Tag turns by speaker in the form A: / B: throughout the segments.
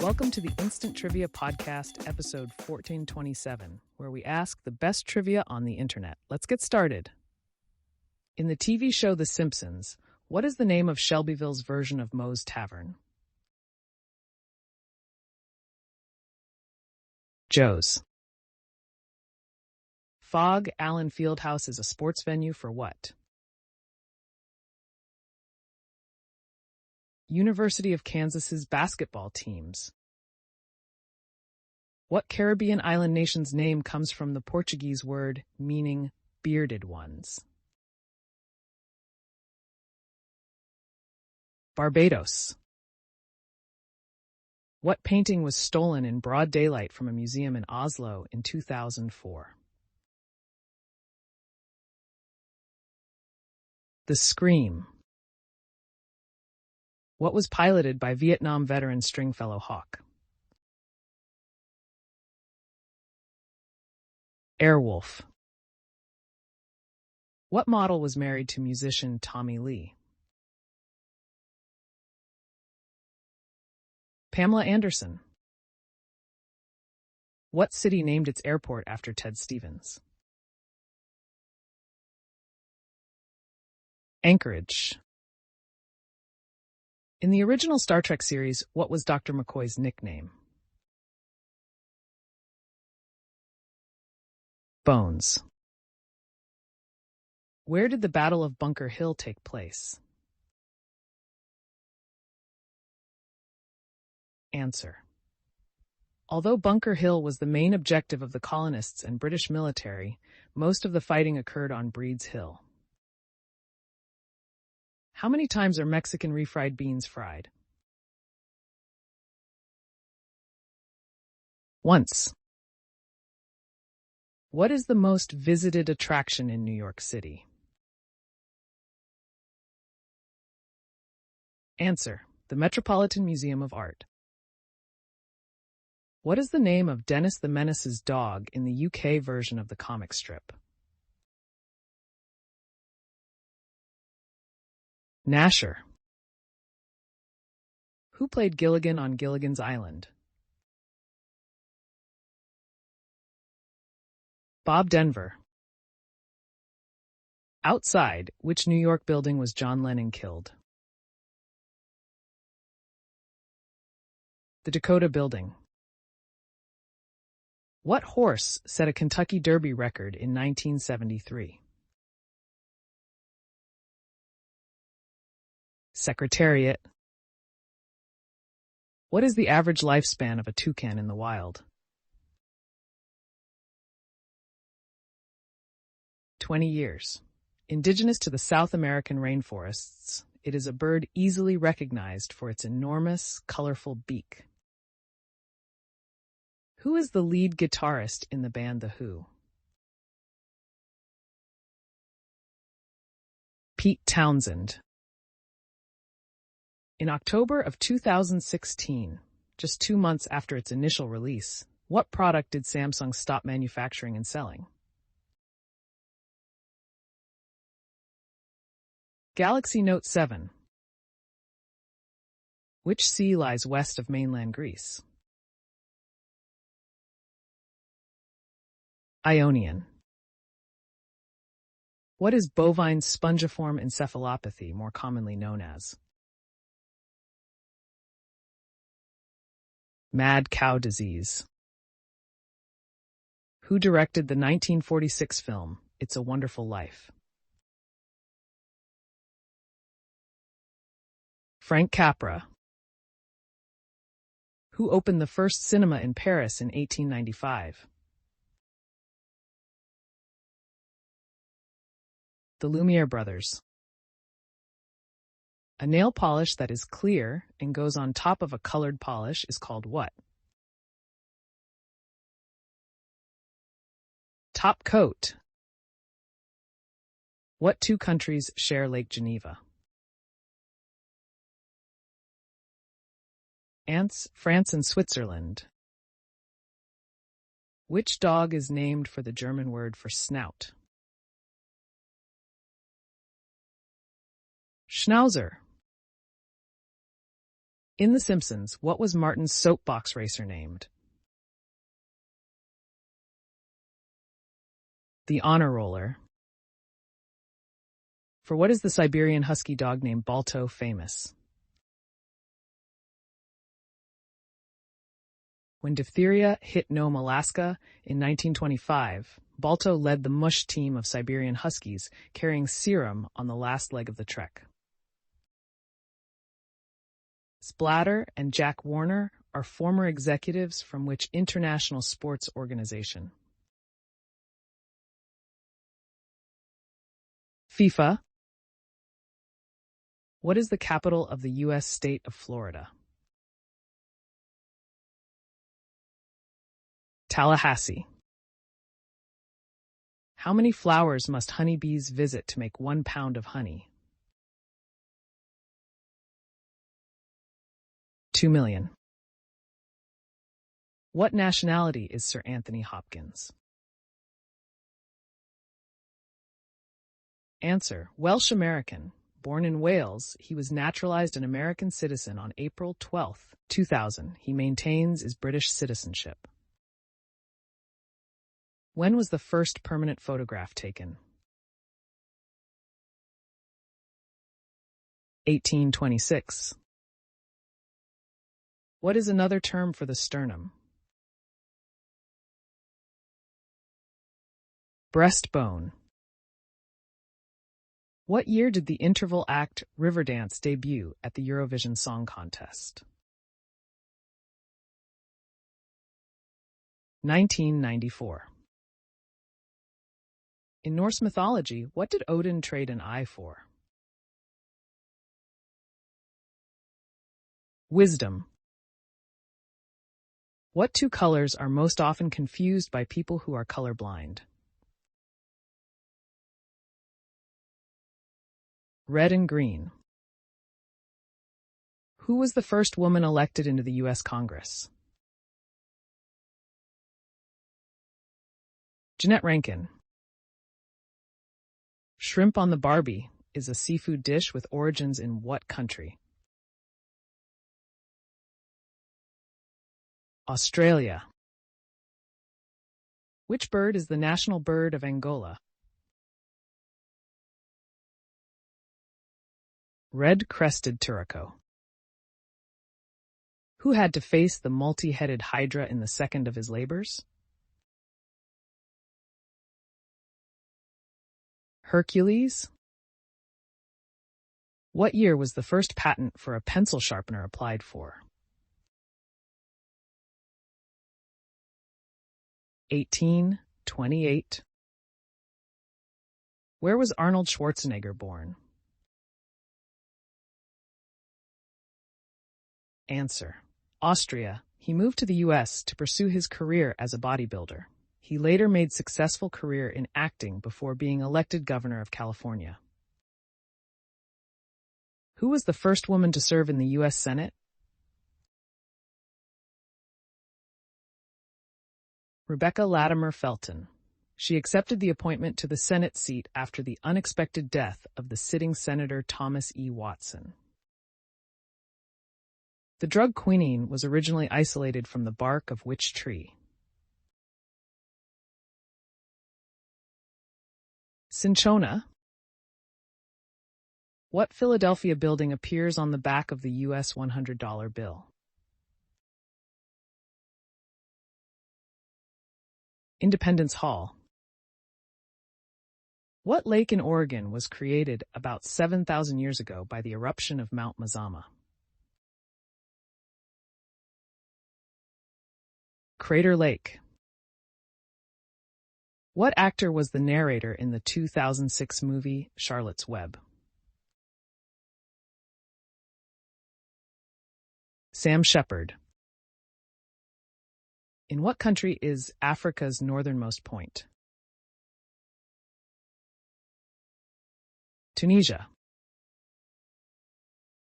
A: Welcome to the Instant Trivia Podcast, episode 1427, where we ask the best trivia on the internet. Let's get started. In the TV show The Simpsons, what is the name of Shelbyville's version of Moe's Tavern? Joe's. Fog Allen Fieldhouse is a sports venue for what? University of Kansas's basketball teams. What Caribbean island nation's name comes from the Portuguese word meaning bearded ones? Barbados. What painting was stolen in broad daylight from a museum in Oslo in 2004? The Scream. What was piloted by Vietnam veteran Stringfellow Hawk? Airwolf. What model was married to musician Tommy Lee? Pamela Anderson. What city named its airport after Ted Stevens? Anchorage. In the original Star Trek series, what was Dr. McCoy's nickname? Bones. Where did the Battle of Bunker Hill take place? Answer. Although Bunker Hill was the main objective of the colonists and British military, most of the fighting occurred on Breed's Hill. How many times are Mexican refried beans fried? Once. What is the most visited attraction in New York City? Answer. The Metropolitan Museum of Art. What is the name of Dennis the Menace's dog in the UK version of the comic strip? Gnasher. Who played Gilligan on Gilligan's Island? Bob Denver. Outside, which New York building was John Lennon killed? The Dakota Building. What horse set a Kentucky Derby record in 1973? Secretariat. What is the average lifespan of a toucan in the wild? 20 years. Indigenous to the South American rainforests, it is a bird easily recognized for its enormous, colorful beak. Who is the lead guitarist in the band The Who? Pete Townsend. In October of 2016, just 2 months after its initial release, what product did Samsung stop manufacturing and selling? Galaxy Note 7. Which sea lies west of mainland Greece? Ionian. What is bovine spongiform encephalopathy more commonly known as? Mad cow disease. Who directed the 1946 film, It's a Wonderful Life? Frank Capra. Who opened the first cinema in Paris in 1895? The Lumiere brothers. A nail polish that is clear and goes on top of a colored polish is called what? Top coat. What two countries share Lake Geneva? France and Switzerland. Which dog is named for the German word for snout? Schnauzer. In The Simpsons, what was Martin's soapbox racer named? The Honor Roller. For what is the Siberian husky dog named Balto famous? When diphtheria hit Nome, Alaska in 1925, Balto led the mush team of Siberian huskies, carrying serum on the last leg of the trek. Splatter and Jack Warner are former executives from which international sports organization? FIFA. What is the capital of the U.S. state of Florida? Tallahassee. How many flowers must honeybees visit to make 1 pound of honey? 2 million. What nationality is Sir Anthony Hopkins? Answer: Welsh American. Born in Wales, he was naturalized an American citizen on April 12, 2000. He maintains his British citizenship. When was the first permanent photograph taken? 1826. What is another term for the sternum? Breastbone. What year did the interval act Riverdance debut at the Eurovision Song Contest? 1994. In Norse mythology, what did Odin trade an eye for? Wisdom. What 2 colors are most often confused by people who are colorblind? Red and green. Who was the first woman elected into the U.S. Congress? Jeannette Rankin. Shrimp on the Barbie is a seafood dish with origins in what country? Australia. Which bird is the national bird of Angola? Red-crested turaco. Who had to face the multi-headed Hydra in the second of his labors? Hercules. What year was the first patent for a pencil sharpener applied for? 1828. Where was Arnold Schwarzenegger born? Answer: Austria. He moved to the U.S. to pursue his career as a bodybuilder. He later made successful career in acting before being elected governor of California. Who was the first woman to serve in the U.S. Senate? Rebecca Latimer Felton. She accepted the appointment to the Senate seat after the unexpected death of the sitting Senator Thomas E. Watson. The drug quinine was originally isolated from the bark of which tree? Cinchona. What Philadelphia building appears on the back of the U.S. $100 bill? Independence Hall. What lake in Oregon was created about 7,000 years ago by the eruption of Mount Mazama? Crater Lake. What actor was the narrator in the 2006 movie Charlotte's Web? Sam Shepard. In what country is Africa's northernmost point? Tunisia.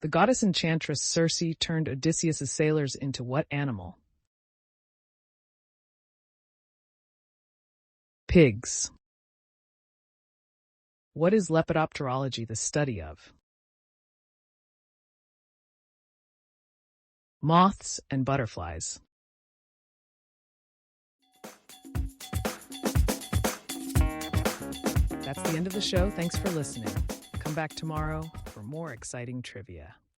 A: The goddess enchantress Circe turned Odysseus' sailors into what animal? Pigs. What is lepidopterology the study of? Moths and butterflies. That's the end of the show. Thanks for listening. Come back tomorrow for more exciting trivia.